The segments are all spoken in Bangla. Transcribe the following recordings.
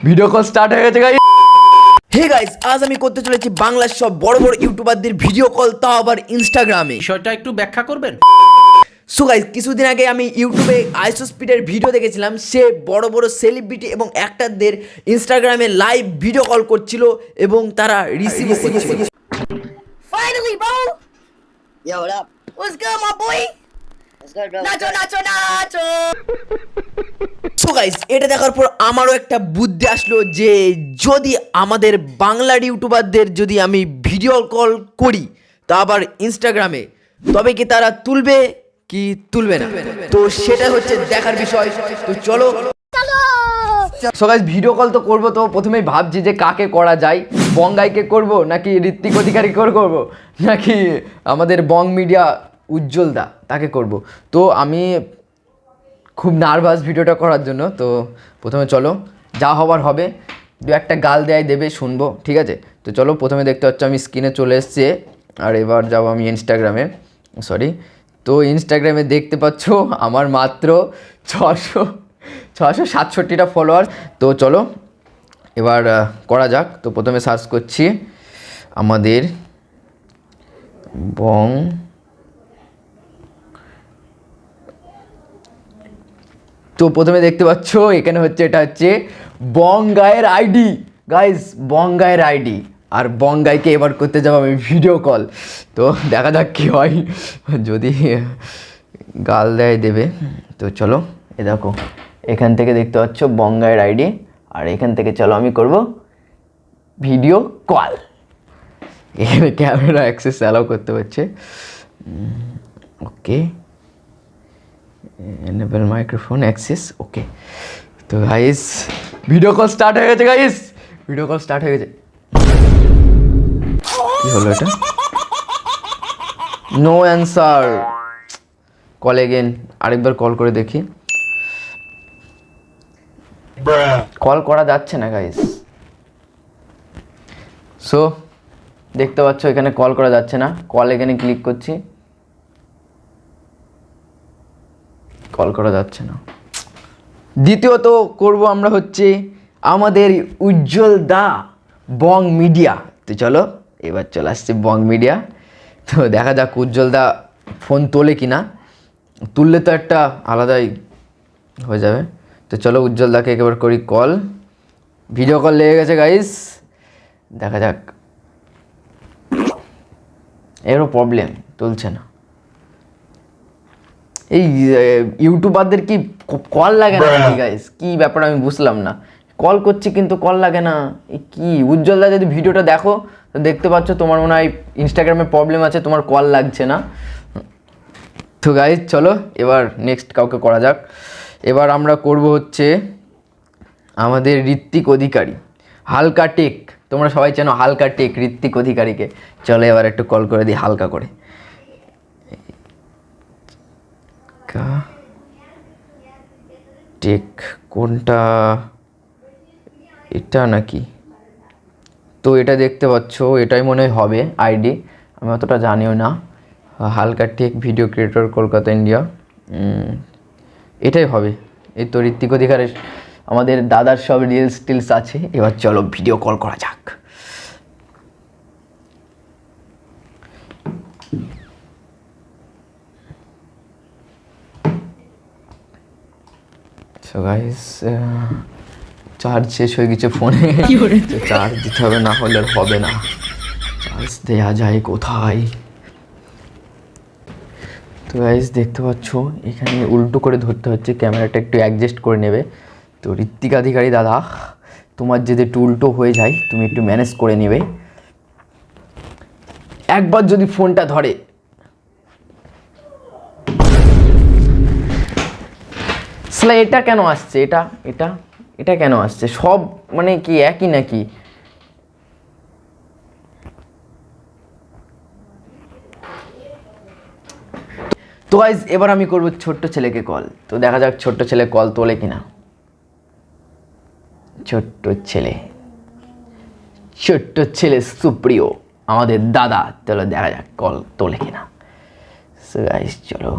ভিডিও কল স্টার্ট হয়ে গেছে গাইস। হে গাইস, আজ আমি করতে চলেছি বাংলার সব বড় বড় ইউটিউবারদের ভিডিও কল, তাও আবার ইনস্টাগ্রামে। বিষয়টা একটু ব্যাখ্যা করবেন? সো গাইস, কিছুদিন আগে আমি ইউটিউবে আইসো স্পিডের ভিডিও দেখেছিলাম। সে বড় বড় সেলিব্রিটি এবং অ্যাক্টরদের ইনস্টাগ্রামে লাইভ ভিডিও কল করছিল এবং তারা রিসিভ করছিল। Finally, bro! Yo, what up? What's good, my boy? What's good, bro? Nacho, nacho, nacho! So guys, এটা দেখার পর আমারও একটা বুদ্ধি আসলো যে যদি আমাদের বাংলার ইউটিউবারদের যদি আমি ভিডিও কল করি তা আবার ইনস্টাগ্রামে, তবে কি তারা তুলবে কি তুলবে না, তো সেটা হচ্ছে দেখার বিষয়। তো চলো। সো গাইস, ভিডিও কল তো করবো, তো প্রথমেই ভাবছি যে কাকে করা যায়। বঙ্গাইকে করব নাকি ঋত্বিক অধিকারীকে করব নাকি আমাদের বং মিডিয়া উজ্জ্বল দা তাকে করব। তো আমি খুব নার্ভাস ভিডিওটা করার জন্য। তো প্রথমে চলো, যা হবার হবে, দু একটা গাল দেয় দেবে, শুনবো, ঠিক আছে? তো চলো, প্রথমে দেখতে পাচ্ছ আমি স্ক্রিনে চলে এসেছি। আর এবার যাবো আমি ইনস্টাগ্রামে, সরি। তো ইনস্টাগ্রামে দেখতে পাচ্ছ আমার মাত্র 667টা ফলোয়ার। তো চলো এবার করা যাক। তো প্রথমে সার্চ করছি আমাদের বং, তো প্রথমে দেখতে পাচ্ছ এখানে হচ্ছে, এটা হচ্ছে বঙ্গাইয়ের আইডি গাইস, বঙ্গাইয়ের আইডি। আর বঙ্গাইকে এবার করতে যাবো আমি ভিডিও কল। তো দেখা যাক কী হয়, যদি গাল দেয় দেবে। তো চলো, এ দেখো এখান থেকে দেখতে পাচ্ছ বঙ্গাইয়ের আইডি, আর এখান থেকে চলো আমি করব ভিডিও কল। এখানে ক্যামেরা অ্যাক্সেস অ্যালাউ করতে হচ্ছে, ওকে, এনেবল মাইক্রোফোন অ্যাক্সেস, ওকে। তো গাইস, ভিডিও কল স্টার্ট হয়ে গেছে গাইস, ভিডিও কল স্টার্ট হয়ে গেছে। কি হলো এটা? নো অ্যান্সার, কল এগেন, আরেকবার কল করে দেখি। কল করা যাচ্ছে না গাইস। সো দেখতে পাচ্ছ এখানে কল করা যাচ্ছে না, কল এখানে ক্লিক করছি, কল করা যাচ্ছে না। দ্বিতীয়ত করব আমরা হচ্ছে আমাদের উজ্জ্বল দা বং মিডিয়া। তো চলো এবার চলে আসছে বং মিডিয়া। তো দেখা যাক উজ্জ্বল দা ফোন তোলে কি না, তুললে তো একটা আলাদাই হয়ে যাবে। তো চলো উজ্জ্বল দাকে একবার করি কল, ভিডিও কল লেগে গেছে গাইস, দেখা যাক। এরও প্রবলেম, তুলছে না। এই ইউটিউবারদের কি কল লাগে না গাইস? কি ব্যাপার আমি বুঝলাম না, কল করছি কিন্তু কল লাগে না, এই কি? উজ্জ্বলদা যদি ভিডিওটা দেখো তো দেখতে পাচ্ছ তোমার মনে হয় ইনস্টাগ্রামে প্রবলেম আছে, তোমার কল লাগছে না। তো গাইস চলো এবার নেক্সট কাউকে করা যাক। এবার আমরা করব হচ্ছে আমাদের ঋত্বিক অধিকারী, হালকা টেক, তোমরা সবাই চেনো হালকা টেক, ঋত্বিক অধিকারীকে। চলো এবার একটু কল করে দিই হালকা করে। টেক কোনটা, এটা নাকি? তো এটা দেখতে পাচ্ছ, এটাই মনে হয় হবে আইডি, আমি অতটা জানিও না। হালকা take video creator Kolkata India, এটাই হবে। এই তো ঋত্বিক অধিকারের আমাদের দাদার সব রিলস টিলস আছে। এবার চলো ভিডিও কল করা যাক। সো গাইস, চার্জ শেষ হয়ে গেছে ফোনে, চার্জ দিতে হবে, না হলে হবে না। চার্জ দেয়া যায় কোথায়? তো গাইস দেখতে পাচ্ছ এখানে উল্টো করে ধরতে হচ্ছে, ক্যামেরাটা একটু অ্যাডজাস্ট করে নেবে। তো ঋত্বিক অধিকারী দাদা, তোমার যদি একটু উল্টো হয়ে যায় তুমি একটু ম্যানেজ করে নেবে। একবার যদি ফোনটা ধরে, এটা কেন আসছে, এটা এটা এটা কেন আসছে? সব মানে কি একই নাকি? তো গাইস এবার আমি করব ছোট্ট ছেলেকে কল। তো দেখা যাক ছোট্ট ছেলে কল তোলে কিনা। ছোট্ট ছেলে সুপ্রিয়, আমাদের দাদা, চলো দেখা যাক কল তোলে কিনা। সো গাইস চলো,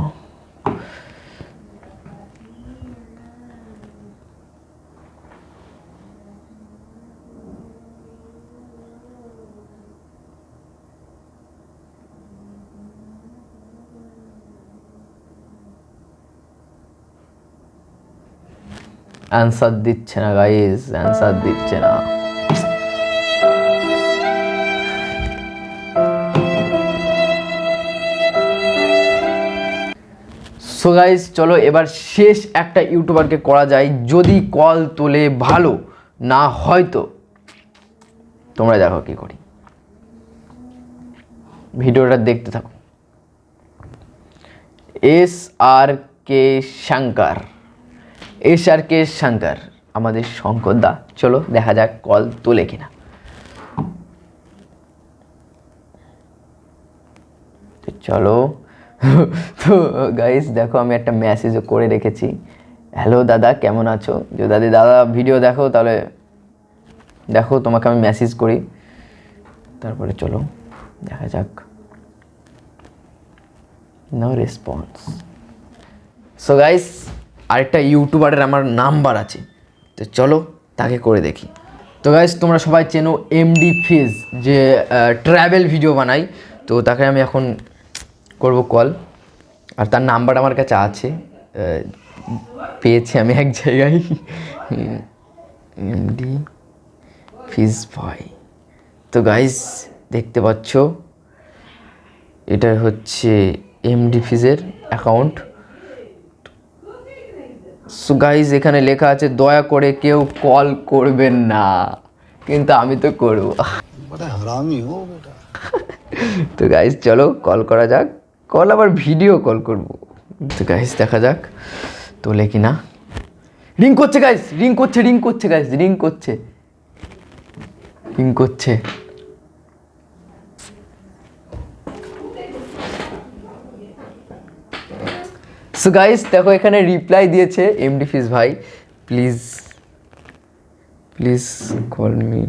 অ্যান্সার দিচ্ছে না গাইস, অ্যান্সার দিচ্ছে না। সো গাইস চলো এবার শেষ একটা ইউটিউবারকে করা যায়, যদি কল তোলে ভালো, না হয়তো তোমরা দেখো কি করি, ভিডিওটা দেখতে থাকো। SRK শঙ্কর, আমাদের শঙ্কর দা, চলো দেখা যাক কল তোলে কিনা। তো চলো তো গাইস দেখো আমি একটা মেসেজও করে রেখেছি, হ্যালো দাদা কেমন আছো। যদি দাদা ভিডিও দেখো তাহলে দেখো তোমাকে আমি মেসেজ করি, তারপরে চলো দেখা যাক। No response. সো গাইস আরেকটা ইউটিউবারের আমার নাম্বার আছে, তো চলো তাকে করে দেখি। তো গাইস তোমরা সবাই চেনো এমডি ফিজ, যে ট্রাভেল ভিডিও বানাই, তো তাকে আমি এখন করব কল। আর তার নাম্বার আমার কাছে আছে, পেয়েছি আমি এক জায়গায়, এমডি ফিজ ভাই। তো গাইস দেখতে পাচ্ছ এটা হচ্ছে এমডি ফিজের অ্যাকাউন্ট। সো গাইস এখানে লেখা আছে দয়া করে কেউ কল করবেন না, কিন্তু আমি তো করব। তো গাইস চলো কল করা যাক, কল আবার ভিডিও কল করব। তো গাইস দেখা যাক তোলে কি না। রিং করছে গাইস, রিং করছে গাইস, রিং করছে। সো গাইস দেখো এখানে রিপ্লাই দিয়েছে এমডি ফিজ ভাই, প্লিজ কল মি।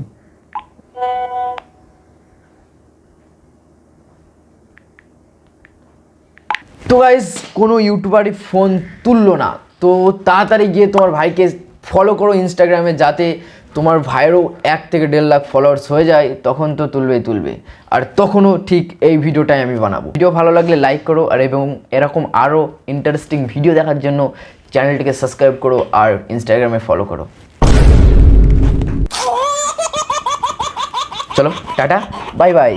তো গাইস কোনো ইউটিউবারই ফোন তুললো না, তো তাড়াতাড়ি গিয়ে তোমার ভাইকে ফলো করো ইনস্টাগ্রামে, যাতে তোমার ভাইয়েরও 1 থেকে 1.5 লাখ ফলোয়ার্স হয়ে যায়, তখন তো তুলবে। আর তখনও ঠিক এই ভিডিওটাই আমি বানাবো। ভিডিও ভালো লাগলে লাইক করো, আর এবং এরকম আরও ইন্টারেস্টিং ভিডিও দেখার জন্য চ্যানেলটিকে সাবস্ক্রাইব করো আর ইনস্টাগ্রামে ফলো করো। চলো টাটা, বাই বাই।